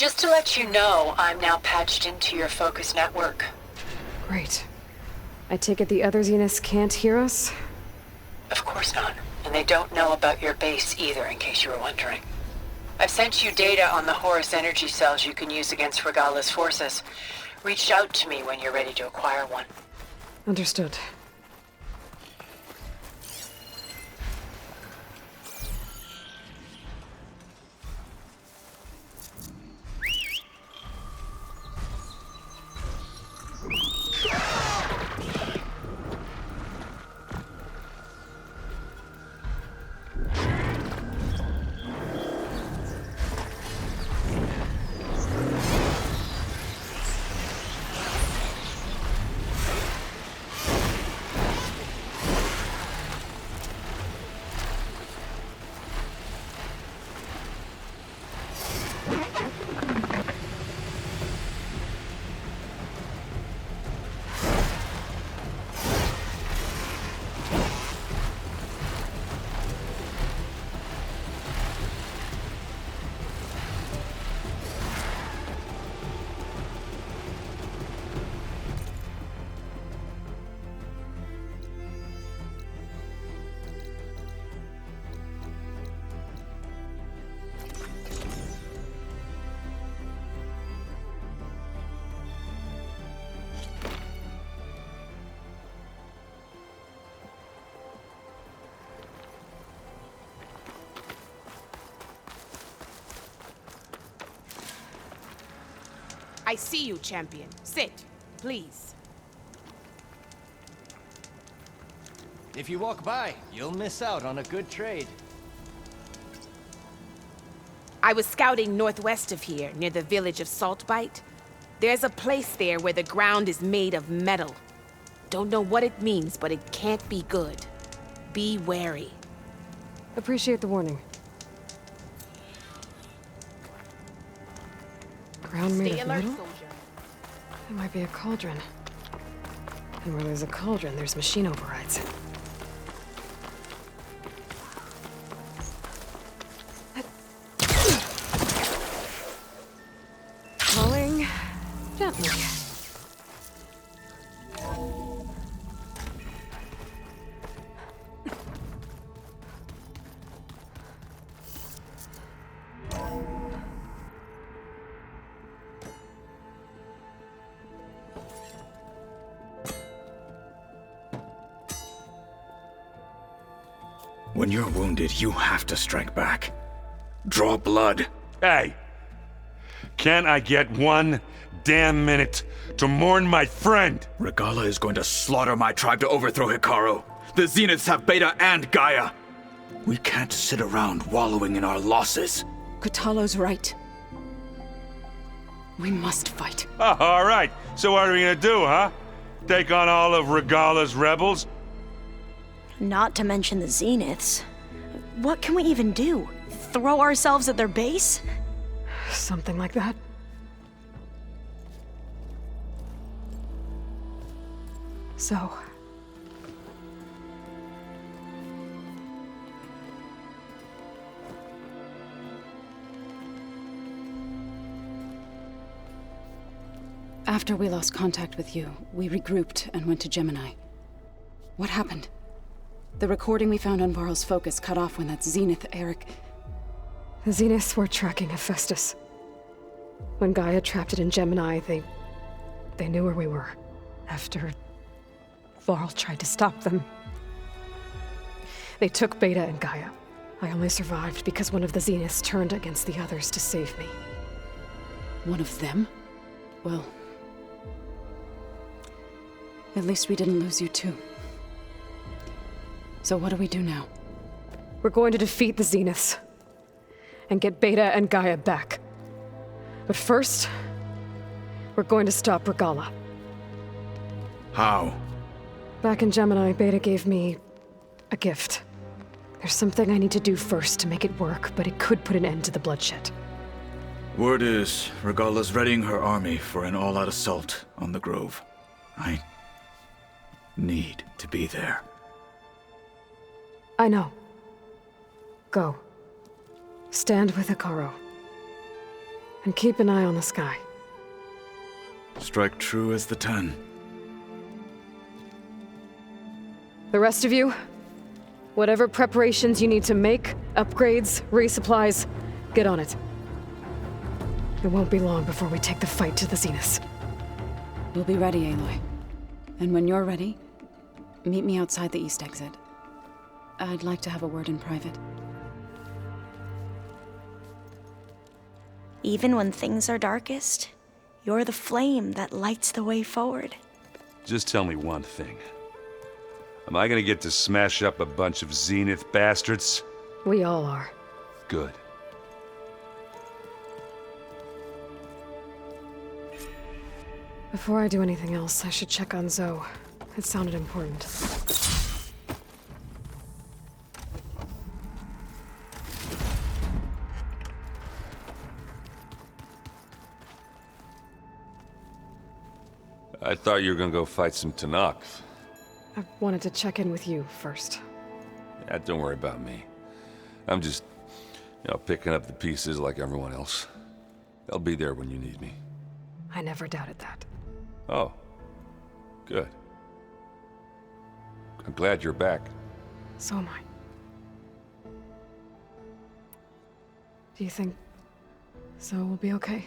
Just to let you know, I'm now patched into your focus network. Great. I take it the other Zeniths can't hear us? Of course not. And they don't know about your base either, in case you were wondering. I've sent you data on the Horus energy cells you can use against Regala's forces. Reach out to me when you're ready to acquire one. Understood. I see you, champion. Sit, please. If you walk by, you'll miss out on a good trade. I was scouting northwest of here, near the village of Saltbite. There's a place there where the ground is made of metal. Don't know what it means, but it can't be good. Be wary. Appreciate the warning. Ground made Stay of alert, metal? soldier. It might be a cauldron. And where there's a cauldron, there's machine overrides. Flowing gently. When you're wounded, you have to strike back. Draw blood. Hey! Can't I get one damn minute to mourn my friend? Regala is going to slaughter my tribe to overthrow Hikaru. The Zeniths have Beta and Gaia. We can't sit around wallowing in our losses. Kotallo's right. We must fight. Oh, all right. So what are we gonna do, huh? Take on all of Regala's rebels? Not to mention the Zeniths. What can we even do? Throw ourselves at their base? Something like that. So... After we lost contact with you, we regrouped and went to Gemini. What happened? The recording we found on Varl's focus cut off when that Zenith, Eric... The Zeniths were tracking Hephaestus. When Gaia trapped it in Gemini, they knew where we were. After Varl tried to stop them. They took Beta and Gaia. I only survived because one of the Zeniths turned against the others to save me. One of them? Well... at least we didn't lose you too. So what do we do now? We're going to defeat the Zeniths. And get Beta and Gaia back. But first, we're going to stop Regala. How? Back in Gemini, Beta gave me a gift. There's something I need to do first to make it work, but it could put an end to the bloodshed. Word is, Regala's readying her army for an all-out assault on the Grove. I need to be there. I know. Go. Stand with Hikaru. And keep an eye on the sky. Strike true as the 10. The rest of you, whatever preparations you need to make, upgrades, resupplies, get on it. It won't be long before we take the fight to the Zeniths. We'll be ready, Aloy. And when you're ready, meet me outside the east exit. I'd like to have a word in private. Even when things are darkest, you're the flame that lights the way forward. Just tell me one thing. Am I gonna get to smash up a bunch of Zenith bastards? We all are. Good. Before I do anything else, I should check on Zoe. It sounded important. I thought you were gonna go fight some Tenakth. I wanted to check in with you first. Yeah, don't worry about me. I'm just, picking up the pieces like everyone else. I'll be there when you need me. I never doubted that. Oh. Good. I'm glad you're back. So am I. Do you think Zoe will be okay?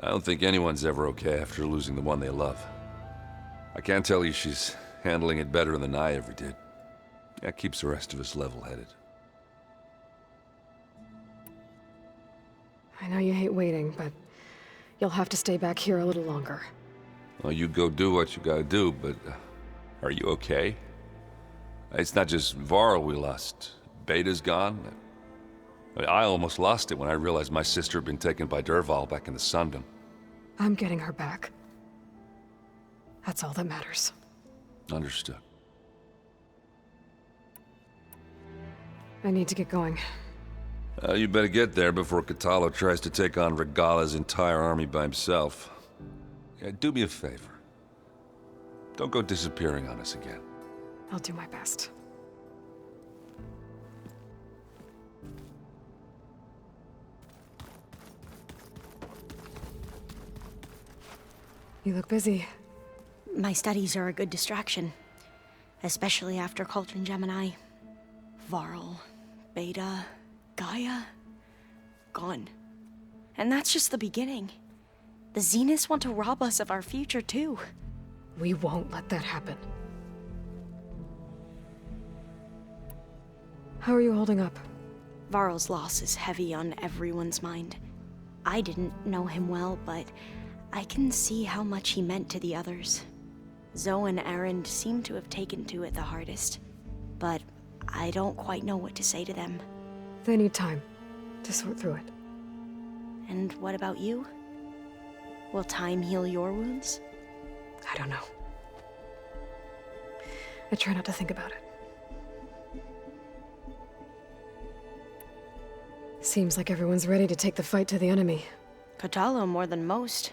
I don't think anyone's ever okay after losing the one they love. I can't tell you she's handling it better than I ever did. That keeps the rest of us level-headed. I know you hate waiting, but you'll have to stay back here a little longer. Well, you go do what you gotta do, but are you okay? It's not just Varl we lost. Beta's gone. I almost lost it when I realized my sister had been taken by Dervahl back in the Sundom. I'm getting her back. That's all that matters. Understood. I need to get going. You better get there before Kotallo tries to take on Regalla's entire army by himself. Yeah, do me a favor. Don't go disappearing on us again. I'll do my best. You look busy. My studies are a good distraction, especially after Cauldron Gemini. Varl, Beta, Gaia, gone. And that's just the beginning. The Zeniths want to rob us of our future, too. We won't let that happen. How are you holding up? Varl's loss is heavy on everyone's mind. I didn't know him well, but I can see how much he meant to the others. Zoe and Erend seem to have taken to it the hardest, but I don't quite know what to say to them. They need time to sort through it. And what about you? Will time heal your wounds? I don't know. I try not to think about it. Seems like everyone's ready to take the fight to the enemy. Kotallo more than most.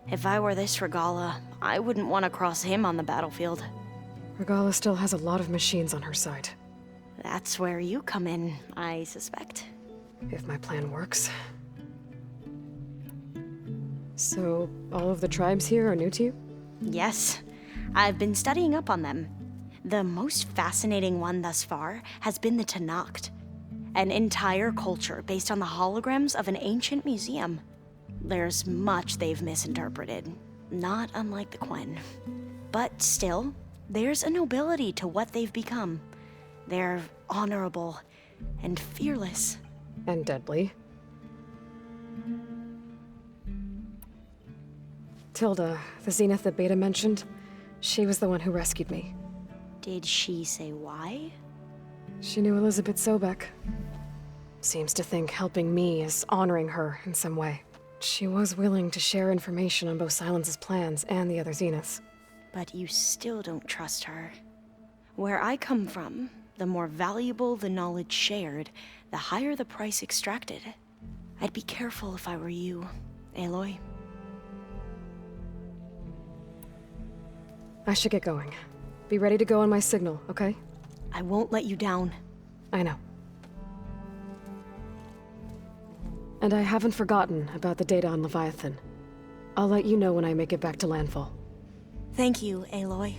If I were this Regalla, I wouldn't want to cross him on the battlefield. Regalla still has a lot of machines on her side. That's where you come in, I suspect. If my plan works. So, all of the tribes here are new to you? Yes, I've been studying up on them. The most fascinating one thus far has been the Tenakth, an entire culture based on the holograms of an ancient museum. There's much they've misinterpreted, not unlike the Quen. But still, there's a nobility to what they've become. They're honorable and fearless. And deadly. Tilda, the Zenith that Beta mentioned, she was the one who rescued me. Did she say why? She knew Elizabeth Sobek. Seems to think helping me is honoring her in some way. She was willing to share information on both Silence's plans and the other Zeniths. But you still don't trust her. Where I come from, the more valuable the knowledge shared, the higher the price extracted. I'd be careful if I were you, Aloy. I should get going. Be ready to go on my signal, okay? I won't let you down. I know. And I haven't forgotten about the data on Leviathan. I'll let you know when I make it back to landfall. Thank you, Aloy.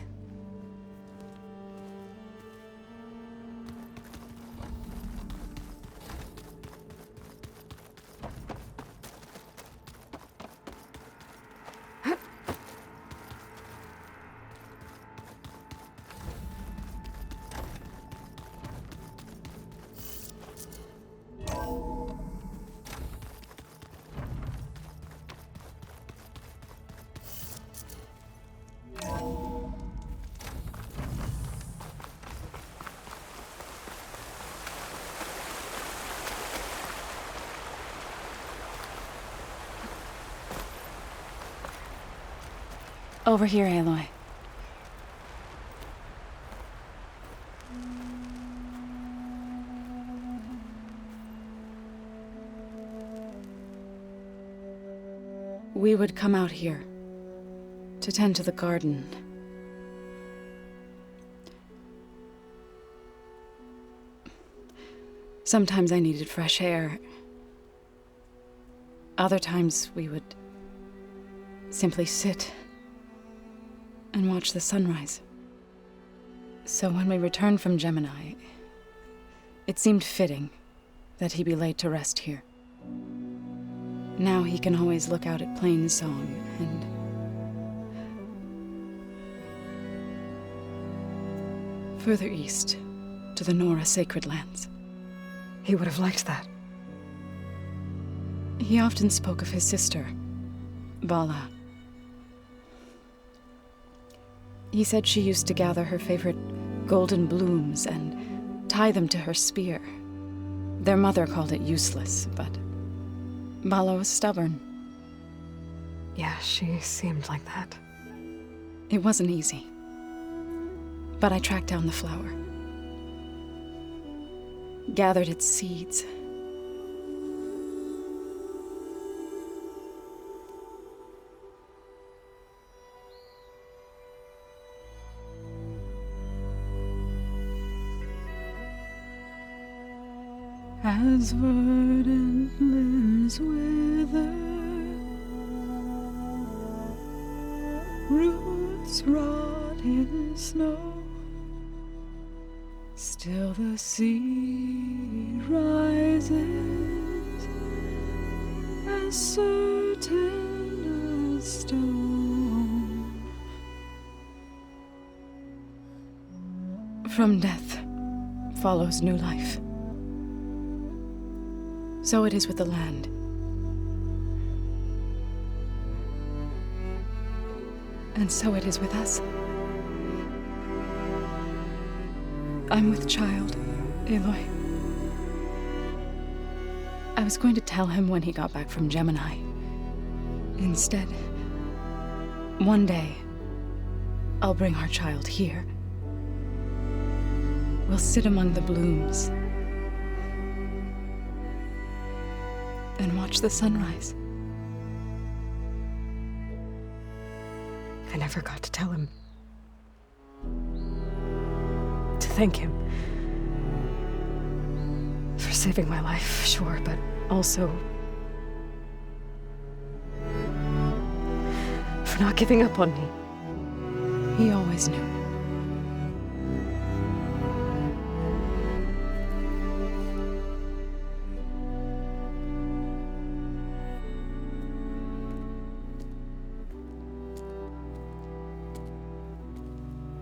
Over here, Aloy. We would come out here to tend to the garden. Sometimes I needed fresh air. Other times we would simply sit and watch the sunrise. So when we returned from Gemini, it seemed fitting that he be laid to rest here. Now he can always look out at Plainsong and further east to the Nora Sacred Lands. He would have liked that. He often spoke of his sister, Vala. He said she used to gather her favorite golden blooms and tie them to her spear. Their mother called it useless, but Vala was stubborn. Yeah, she seemed like that. It wasn't easy. But I tracked down the flower. Gathered its seeds. As verdant limbs wither, roots rot in snow, still the sea rises, as certain as stone. From death follows new life. So it is with the land. And so it is with us. I'm with child, Aloy. I was going to tell him when he got back from Gemini. Instead, one day, I'll bring our child here. We'll sit among the blooms and watch the sunrise. I never got to tell him. To thank him. For saving my life, sure, but also for not giving up on me. He always knew.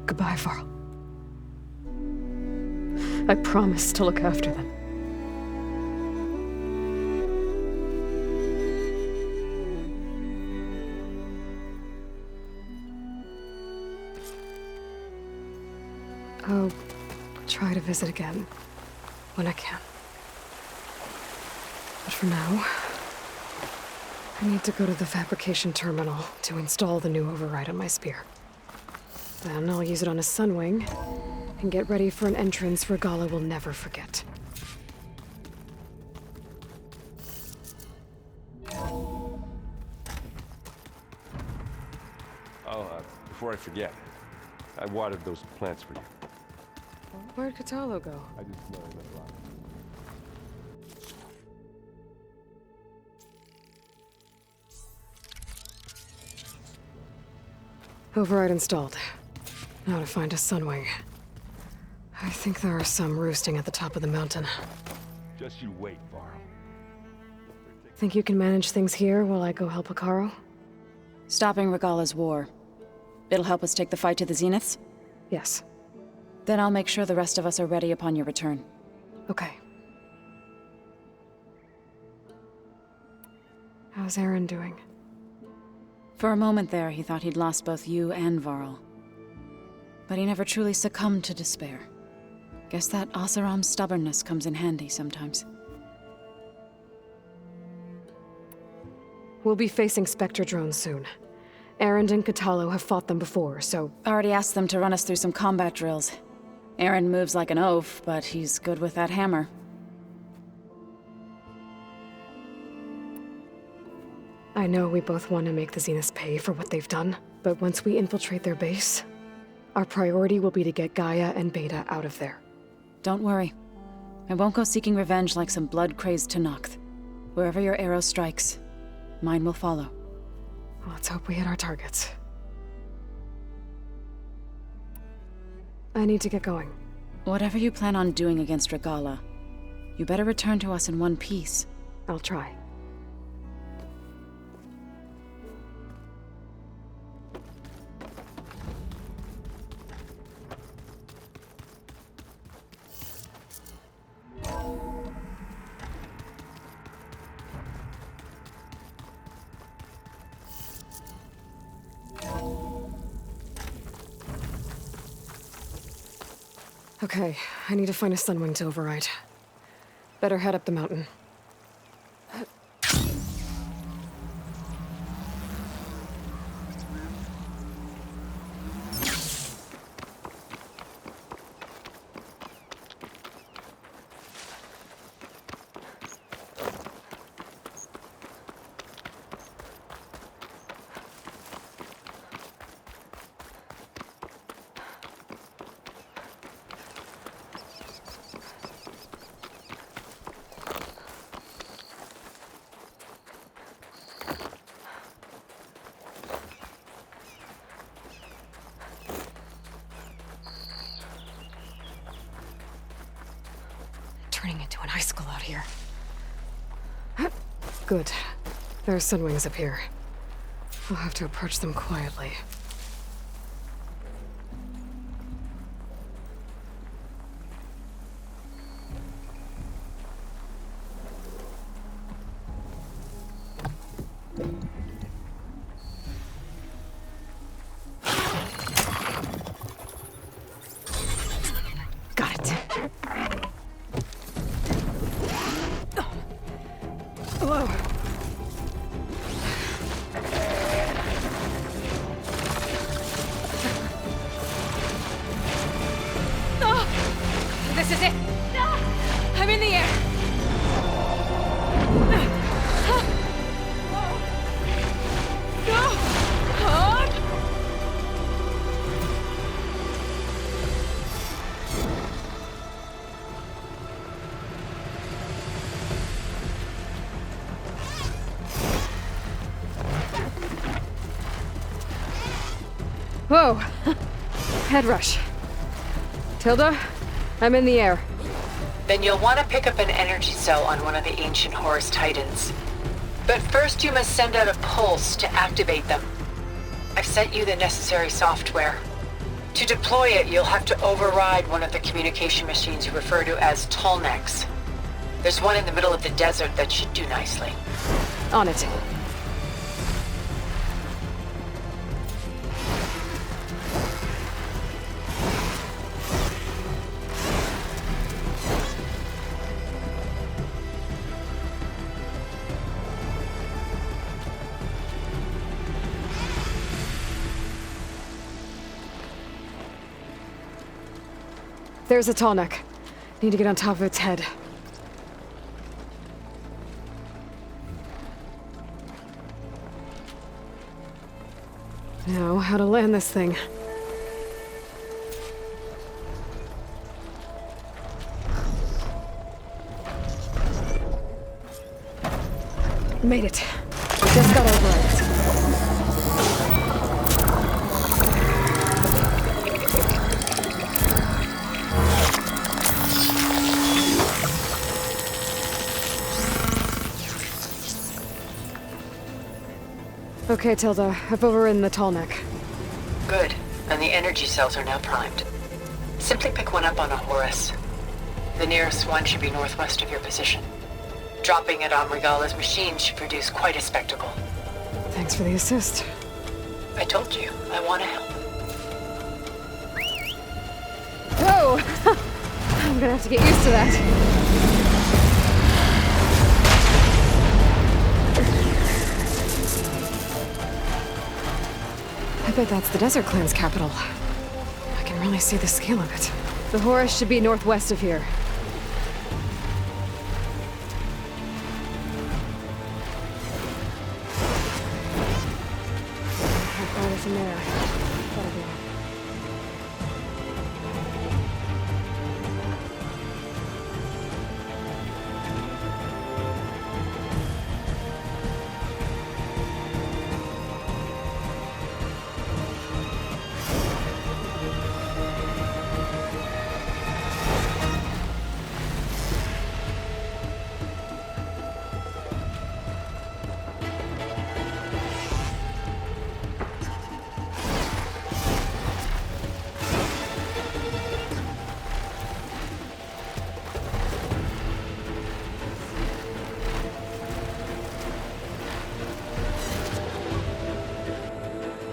Goodbye, Varl. I promise to look after them. I'll try to visit again when I can. But for now, I need to go to the fabrication terminal to install the new override on my spear. Then I'll use it on a Sunwing and get ready for an entrance Regalla will never forget. Before I forget, I watered those plants for you. Where'd Kotallo go? I just know I met a lot. Override installed. Now to find a Sunwing. I think there are some roosting at the top of the mountain. Just you wait, Varl. Think you can manage things here while I go help Hekarro? Stopping Regalla's war. It'll help us take the fight to the Zeniths? Yes. Then I'll make sure the rest of us are ready upon your return. Okay. How's Aaron doing? For a moment there, he thought he'd lost both you and Varl. But he never truly succumbed to despair. Guess that Oseram's stubbornness comes in handy sometimes. We'll be facing Spectre drones soon. Erend and Kotallo have fought them before, so... Already asked them to run us through some combat drills. Erend moves like an oaf, but he's good with that hammer. I know we both want to make the Zeniths pay for what they've done, but once we infiltrate their base, our priority will be to get Gaia and Beta out of there. Don't worry. I won't go seeking revenge like some blood-crazed Tenakth. Wherever your arrow strikes, mine will follow. Let's hope we hit our targets. I need to get going. Whatever you plan on doing against Regalla, you better return to us in one piece. I'll try. Okay, I need to find a Sunwing to override. Better head up the mountain. Turning into an icicle out here. Good. There are Sunwings up here. I'll have to approach them quietly. Got it. Whoa. This is it! I'm in the air! Whoa! Head rush. Tilda, I'm in the air. Then you'll want to pick up an energy cell on one of the ancient Horus Titans. But first you must send out a pulse to activate them. I've sent you the necessary software. To deploy it, you'll have to override one of the communication machines you refer to as Tallnecks. There's one in the middle of the desert that should do nicely. On it. There's a Tallneck. Need to get on top of its head. Now, how to land this thing. Made it. Just got over it. Okay, Tilda. I've overridden the tall neck. Good. And the energy cells are now primed. Simply pick one up on a Horus. The nearest one should be northwest of your position. Dropping it on Regalla's machine should produce quite a spectacle. Thanks for the assist. I told you, I want to help. Whoa! I'm gonna have to get used to that. I bet that's the Desert Clan's capital. I can really see the scale of it. The Horus should be northwest of here.